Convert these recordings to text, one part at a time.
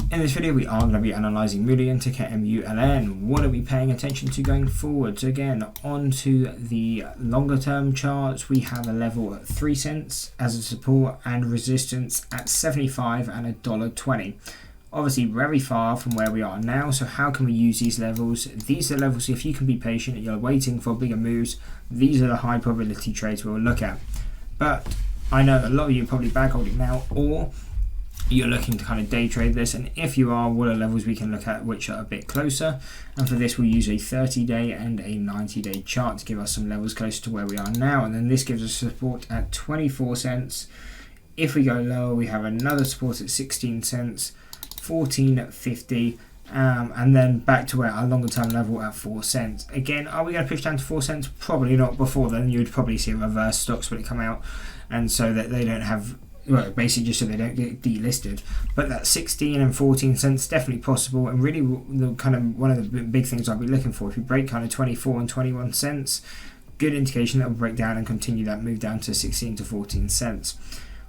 In this video we are going to be analysing Mullen, ticker MULN. What are we paying attention to going forward? So again, onto the longer term charts, we have a level at 3 cents as a support and resistance at 75 and $1.20. Obviously very far from where we are now, so how can we use these levels? These are levels, if you can be patient and you're waiting for bigger moves, these are the high probability trades we'll look at. But I know a lot of you are probably back holding now, or you're looking to kind of day trade this, and if you are, what are levels we can look at which are a bit closer? And for this we'll use a 30-day and a 90-day chart to give us some levels closer to where we are now, and then this gives us support at 24 cents. If we go lower, we have another support at 16 cents, 14.50, and then back to where our longer term level at 4 cents. Again, are we going to push down to 4 cents? Probably not. Before then you'd probably see reverse stocks when it come out, and so that they don't have, well, basically just so they don't get delisted. But that 16 and 14 cents definitely possible, and really the kind of one of the big things I'll be looking for, if you break kind of 24 and 21 cents, good indication that will break down and continue that move down to 16 to 14 cents.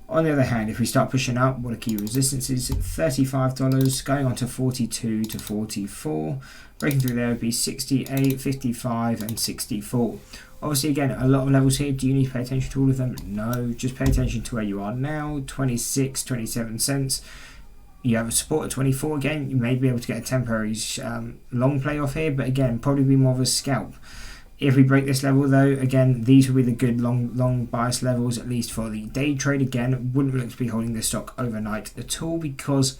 On the other hand, if we start pushing up, what are key resistances? $35 going on to 42 to 44. Breaking through there would be 68, 55 and 64. Obviously, again, a lot of levels here. Do you need to pay attention to all of them? No, just pay attention to where you are now, 26, 27 cents. You have a support at 24 again. You may be able to get a Temporaries long play off here, but again, probably be more of a scalp. If we break this level though, again, these will be the good long bias levels, at least for the day trade. Again, wouldn't look to be holding this stock overnight at all, because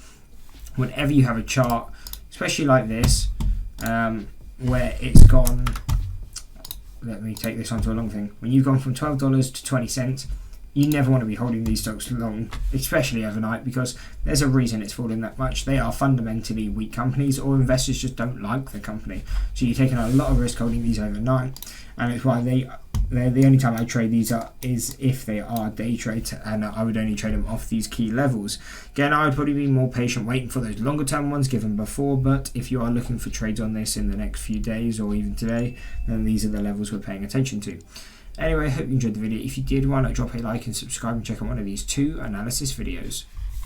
whenever you have a chart, especially like this, where it's gone, let me take this onto a long thing, when you've gone from $12 to 20 cents, you never want to be holding these stocks long, especially overnight, because there's a reason it's falling that much. They are fundamentally weak companies, or investors just don't like the company. So you're taking a lot of risk holding these overnight, and it's why they're the only time I trade these is if they are day trades, and I would only trade them off these key levels. Again, I would probably be more patient waiting for those longer term ones given before, but if you are looking for trades on this in the next few days or even today, then these are the levels we're paying attention to. Anyway, I hope you enjoyed the video. If you did, why not drop a like and subscribe and check out one of these 2 analysis videos.